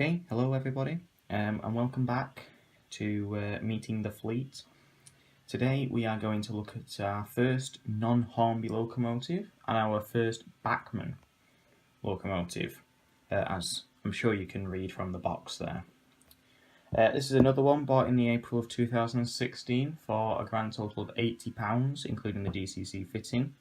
Okay, hello everybody, and welcome back to Meeting the Fleet. Today we are going to look at our first non-Hornby locomotive and our first Bachmann locomotive, as I'm sure you can read from the box there. This is another one bought in the April of 2016 for a grand total of £80, including the DCC fitting.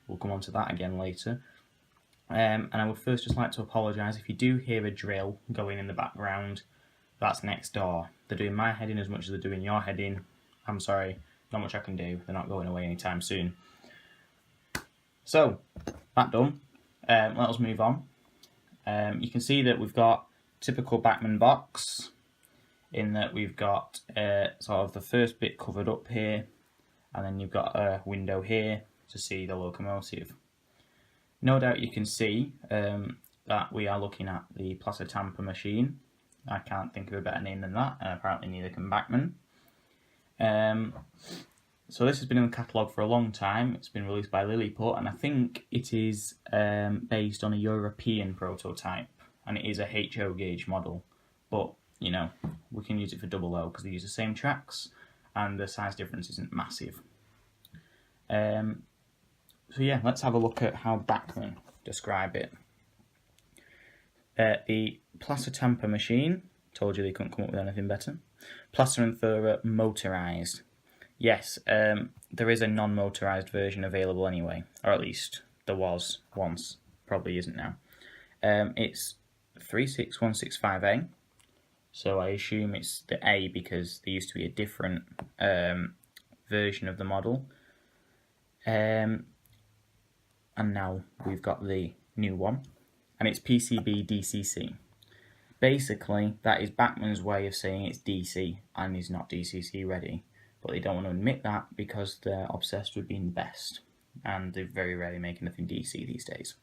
We'll come on to that again later. And I would first just like to apologise if you do hear a drill going in the background. That's next door. They're doing my heading as much as they're doing your heading. I'm sorry, not much I can do. They're not going away anytime soon. So, that done. Let us move on. You can see that we've got typical Bachmann box, in that we've got sort of the first bit covered up here, and then you've got a window here to see the locomotive. No doubt you can see that we are looking at the Plasser Tamper machine. I can't think of a better name than that, and apparently neither can Bachmann. So this has been in the catalogue for a long time. It's been released by Lilliput, and I think it is based on a European prototype, and it is a HO gauge model. But, you know, we can use it for double O because they use the same tracks, and the size difference isn't massive. So yeah, let's have a look at how Bachmann describe it. The Plasser Tamper machine, told you they couldn't come up with anything better. Plasser-Theurer motorised. Yes, there is a non-motorised version available anyway, or at least there was once, probably isn't now. It's 36165A, so I assume it's the A because there used to be a different version of the model. And now we've got the new one, and it's PCB DCC. Basically, that is Bachmann's way of saying it's DC and is not DCC ready, but they don't want to admit that because they're obsessed with being the best, and they very rarely make anything DC these days.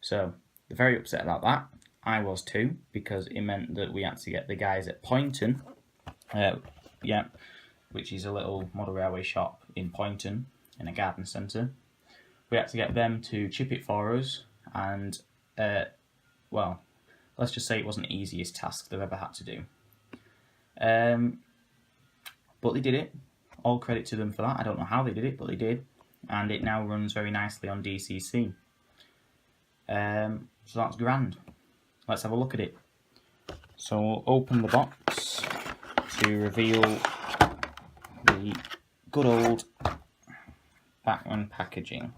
So they're very upset about that. I was too, because it meant that we had to get the guys at Poynton, which is a little model railway shop in Poynton in a garden centre. We had to get them to chip it for us, and, well, let's just say it wasn't the easiest task they've ever had to do. But they did it. All credit to them for that. I don't know how they did it, but they did. And it now runs very nicely on DCC. So that's grand. Let's have a look at it. So we'll open the box to reveal the good old Bachmann packaging.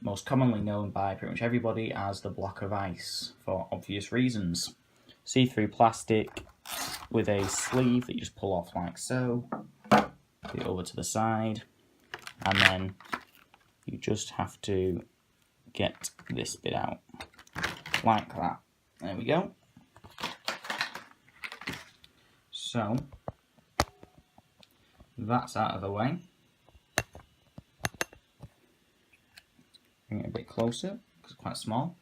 Most commonly known by pretty much everybody as the block of ice, for obvious reasons. See-through plastic with a sleeve that you just pull off like so, put it over to the side, and then you just have to get this bit out, like that. There we go. So, that's out of the way. Bring it a bit closer, because it's quite small.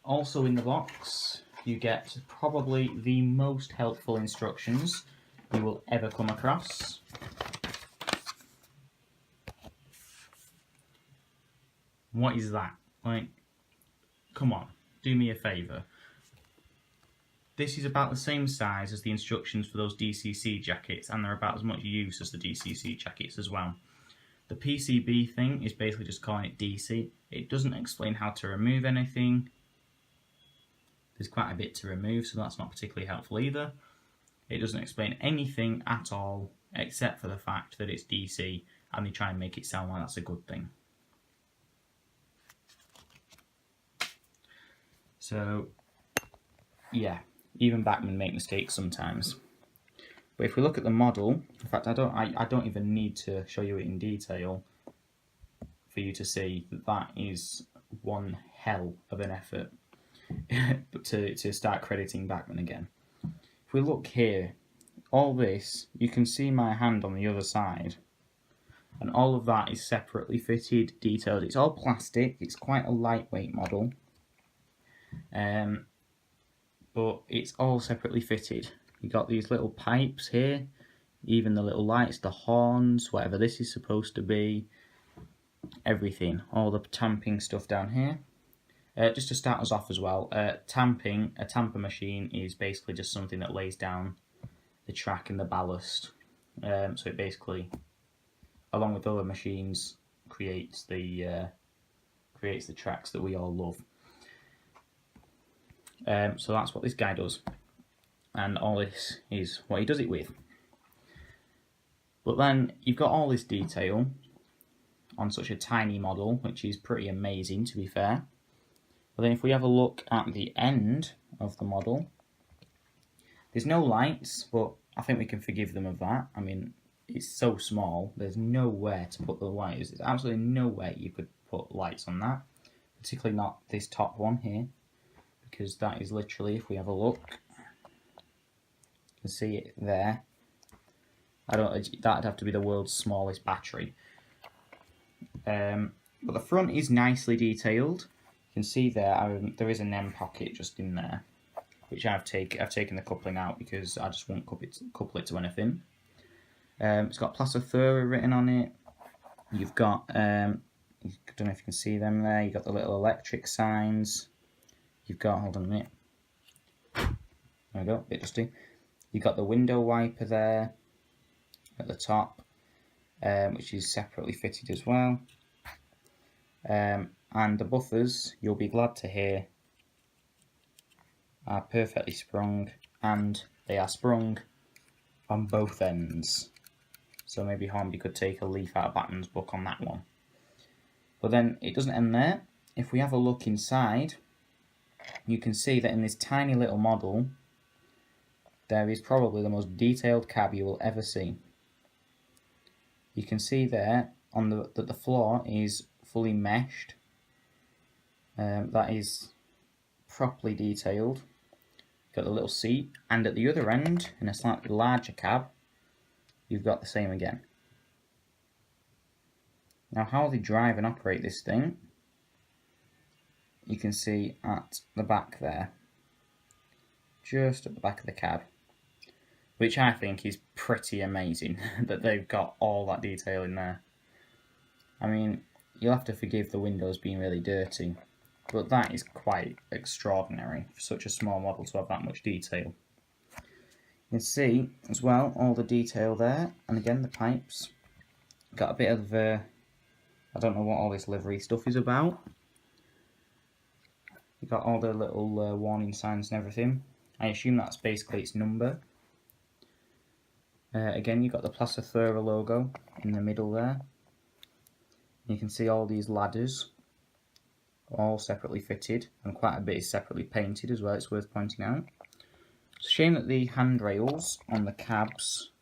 Also in the box, you get probably the most helpful instructions you will ever come across. What is that? Like, come on, do me a favour. This is about the same size as the instructions for those DCC jackets, and they're about as much use as the DCC jackets as well. The PCB thing is basically just calling it DC. It doesn't explain how to remove anything. There's quite a bit to remove, so that's not particularly helpful either. It doesn't explain anything at all, except for the fact that it's DC, and they try and make it sound like that's a good thing. So, yeah, even Bachmann make mistakes sometimes. But if we look at the model, in fact, I don't even need to show you it in detail for you to see that that is one hell of an effort to start crediting Bachmann again. If we look here, all this, you can see my hand on the other side, and all of that is separately fitted, detailed. It's all plastic, it's quite a lightweight model, but it's all separately fitted. You got these little pipes here, even the little lights, the horns, whatever this is supposed to be, everything, all the tamping stuff down here, Just to start us off as well, tamping, a tamper machine is basically just something that lays down the track and the ballast. So it basically, along with other machines, creates the tracks that we all love. So that's what this guy does, and all this is what he does it with. But then you've got all this detail on such a tiny model, which is pretty amazing, to be fair. But then if we have a look at the end of the model, there's no lights, but I think we can forgive them of that. I mean, it's so small, there's nowhere to put the lights. There's absolutely no way you could put lights on that, particularly not this top one here, because that is literally, if we have a look, you can see it there. That'd have to be the world's smallest battery. But the front is nicely detailed. You can see there, there is an end pocket just in there, which I've taken the coupling out because I just won't couple it to anything. It's got Plasser-Theurer written on it. You've got, I don't know if you can see them there, you've got the little electric signs. You've got, hold on a minute, there we go, a bit dusty. You've got the window wiper there at the top, which is separately fitted as well. And the buffers, you'll be glad to hear, are perfectly sprung, and they are sprung on both ends. So maybe Hornby could take a leaf out of Bachmann's book on that one. But then it doesn't end there. If we have a look inside, you can see that in this tiny little model, there is probably the most detailed cab you will ever see. You can see there on that the floor is fully meshed. That is properly detailed. Got the little seat, and at the other end, in a slightly larger cab, you've got the same again. Now, how they drive and operate this thing, you can see at the back there, just at the back of the cab, which I think is pretty amazing that they've got all that detail in there. I mean, you'll have to forgive the windows being really dirty, but that is quite extraordinary for such a small model to have that much detail. You can see as well all the detail there, and again the pipes. Got a bit of I don't know what all this livery stuff is about. You've got all the little warning signs and everything. I assume that's basically its number. Again, you've got the Plasser-Theurer logo in the middle there. You can see all these ladders, all separately fitted, and quite a bit is separately painted as well, it's worth pointing out. It's a shame that the handrails on the cabs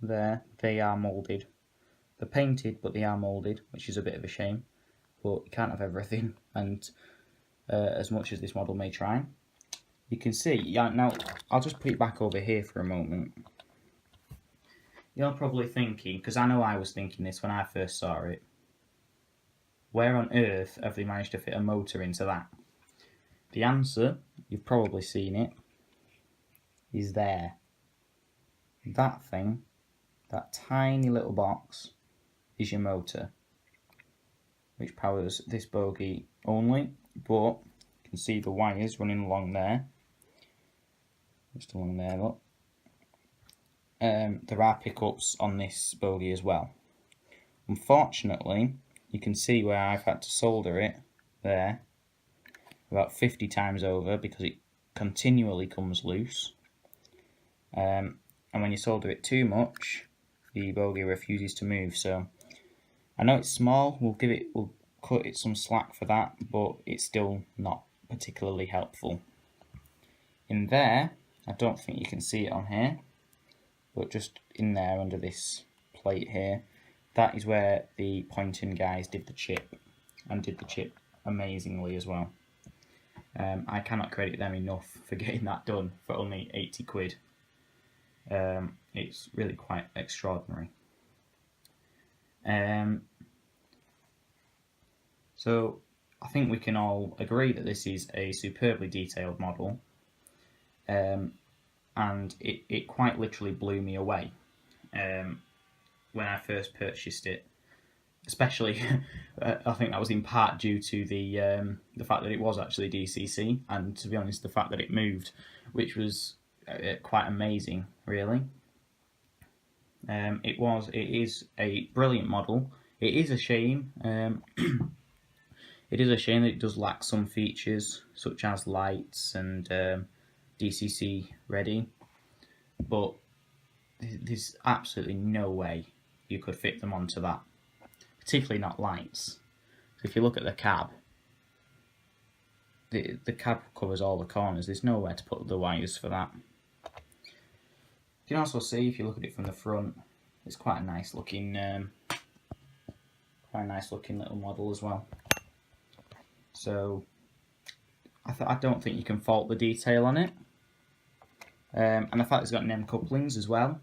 there, they are moulded. They're painted, but they are moulded, which is a bit of a shame. But you can't have everything, and as much as this model may try. You can see, yeah, now I'll just put it back over here for a moment. You're probably thinking, because I know I was thinking this when I first saw it, where on earth have they managed to fit a motor into that? The answer, you've probably seen it, is there. That thing, that tiny little box, is your motor, which powers this bogie only, but you can see the wires running along there. Just along there, look. There are pickups on this bogie as well. Unfortunately, you can see where I've had to solder it there about 50 times over because it continually comes loose. And when you solder it too much, the bogie refuses to move. So I know it's small, we'll cut it some slack for that, but it's still not particularly helpful. In there, I don't think you can see it on here, but just in there under this plate here, that is where the Poynton guys did the chip, and did the chip amazingly as well. I cannot credit them enough for getting that done for only 80 quid. It's really quite extraordinary. So I think we can all agree that this is a superbly detailed model, and it quite literally blew me away when I first purchased it. especially I think that was in part due to the fact that it was actually DCC, and to be honest, the fact that it moved, which was quite amazing, really. It is a brilliant model. It is a shame. It is a shame that it does lack some features such as lights and DCC ready, but there's absolutely no way you could fit them onto that, particularly not lights. So if you look at the cab, the cab covers all the corners. There's nowhere to put the wires for that. You can also see, if you look at it from the front, it's quite a nice looking little model as well. So I don't think you can fault the detail on it, and the fact it's got NEM couplings as well,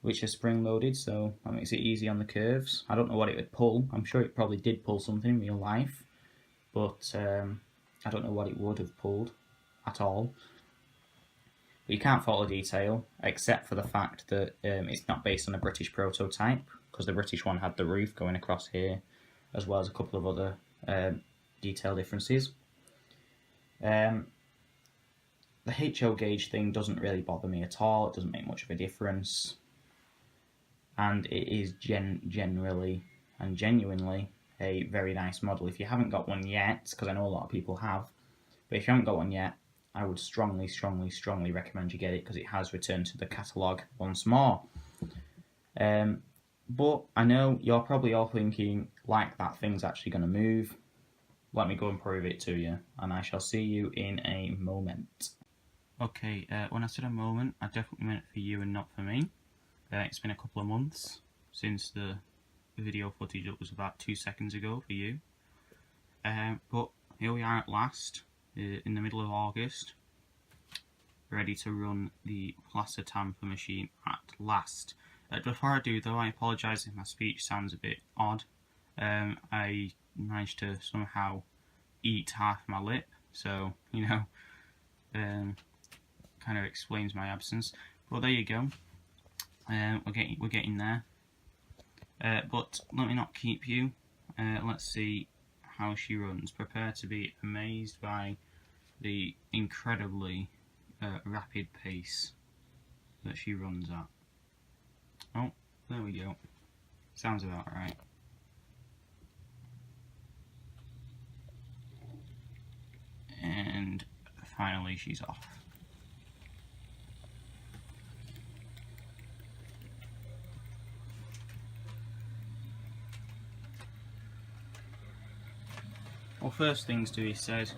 which are spring loaded, so that makes it easy on the curves. I don't know what it would pull. I'm sure it probably did pull something in real life, but I don't know what it would have pulled at all. But you can't fault the detail, except for the fact that it's not based on a British prototype, because the British one had the roof going across here, as well as a couple of other detail differences. The HO gauge thing doesn't really bother me at all. It doesn't make much of a difference, and it is generally and genuinely a very nice model. If you haven't got one yet, because I know a lot of people have, but if you haven't got one yet, I would strongly recommend you get it, because it has returned to the catalogue once more. But I know you're probably all thinking, like, that thing's actually going to move. Let me go and prove it to you, and I shall see you in a moment. Okay, when I said a moment, I definitely meant it for you and not for me. It's been a couple of months since the video footage that was about 2 seconds ago for you. But here we are at last, in the middle of August, ready to run the Plasser Tamper machine at last. Before I do though, I apologise if my speech sounds a bit odd. I managed to somehow eat half my lip, so, you know, kind of explains my absence. But there you go. We're getting there. But let me not keep you. Let's see how she runs. Prepare to be amazed by the incredibly rapid pace that she runs at. Oh, there we go. Sounds about right. And finally she's off. Well, first things to be said,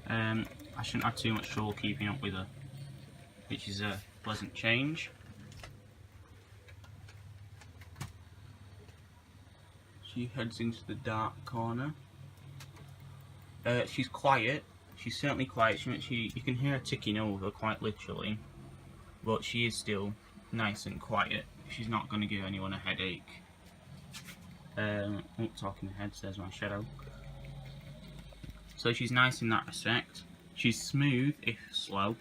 I shouldn't have too much trouble keeping up with her, which is a pleasant change. She heads into the dark corner. She's quiet. She's certainly quiet. You can hear her ticking over, quite literally, but she is still nice and quiet. She's not going to give anyone a headache. Talking ahead, there's my shadow. So she's nice in that respect. She's smooth, if slow,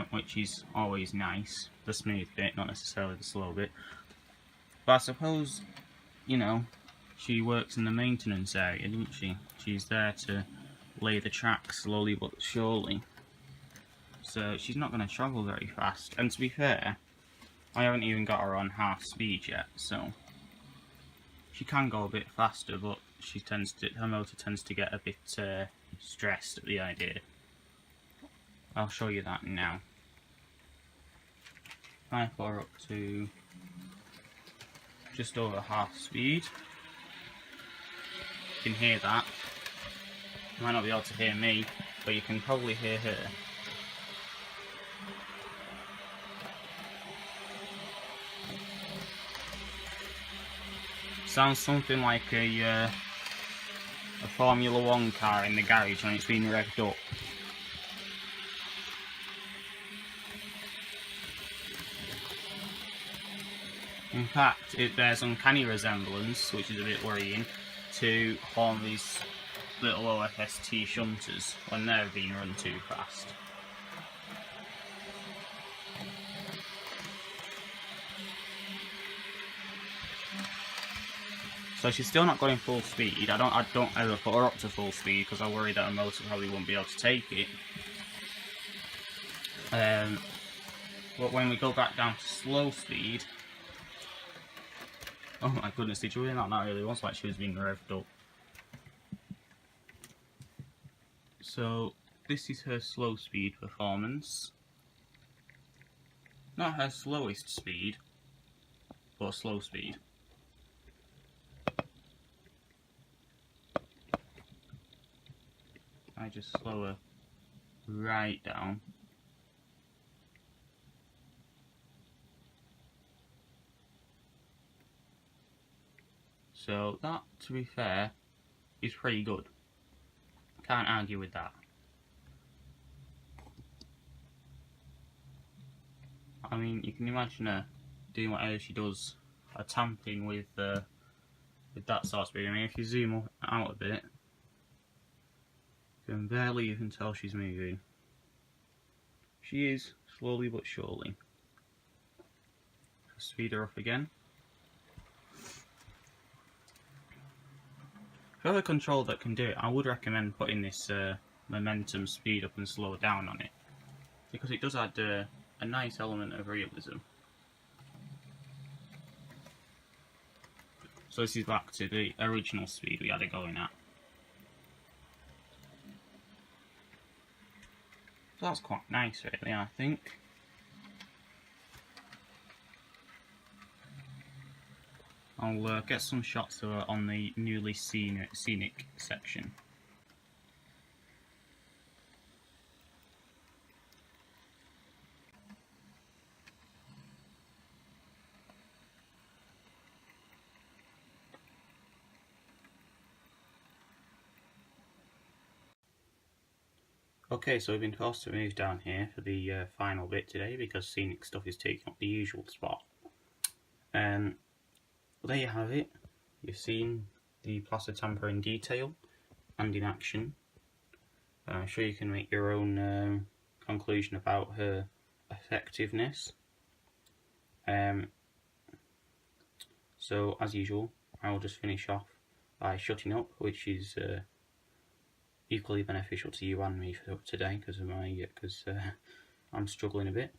which is always nice. The smooth bit, not necessarily the slow bit. But I suppose, you know, she works in the maintenance area, doesn't she? She's there to lay the track slowly but surely. So she's not going to travel very fast. And to be fair, I haven't even got her on half speed yet, so she can go a bit faster, but her motor tends to get a bit stressed at the idea. I'll show you that now. If I put her up to just over half speed, you can hear that. You might not be able to hear me, but you can probably hear her. Sounds something like a Formula 1 car in the garage when it's been revved up. In fact, it bears uncanny resemblance, which is a bit worrying, to Hornby's little OFST shunters when they're being run too fast. So she's still not going full speed. I don't ever put her up to full speed because I worry that her motor probably won't be able to take it. But when we go back down to slow speed, oh my goodness, did you hear that? That really was like she was being revved up. So this is her slow speed performance. Not her slowest speed, but slow speed. I just slow her right down. So that, to be fair, is pretty good. Can't argue with that. I mean, you can imagine her doing whatever she does, a tamping with that sort of speed. I mean, if you zoom out a bit, you can barely even tell she's moving. She is, slowly but surely. Speed her up again. For a control that can do it, I would recommend putting this momentum speed up and slow down on it, because it does add a nice element of realism. So this is back to the original speed we had it going at. So that's quite nice really, I think. I'll get some shots of her on the newly scenic section. Okay, so we've been forced to move down here for the final bit today because scenic stuff is taking up the usual spot. Well, there you have it. You've seen the Plasser Tamper in detail and in action. I'm sure you can make your own conclusion about her effectiveness. So, as usual, I will just finish off by shutting up, which is equally beneficial to you and me for today because I'm struggling a bit.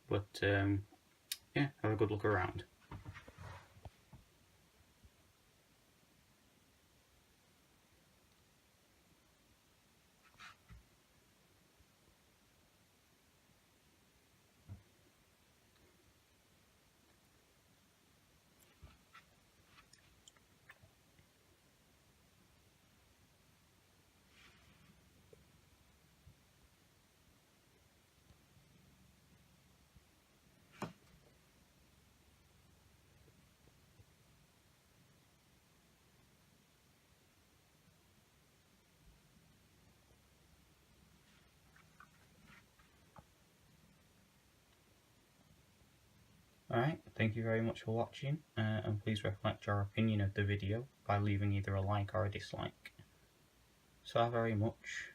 But yeah, have a good look around. Alright, thank you very much for watching, and please reflect your opinion of the video by leaving either a like or a dislike. So very much.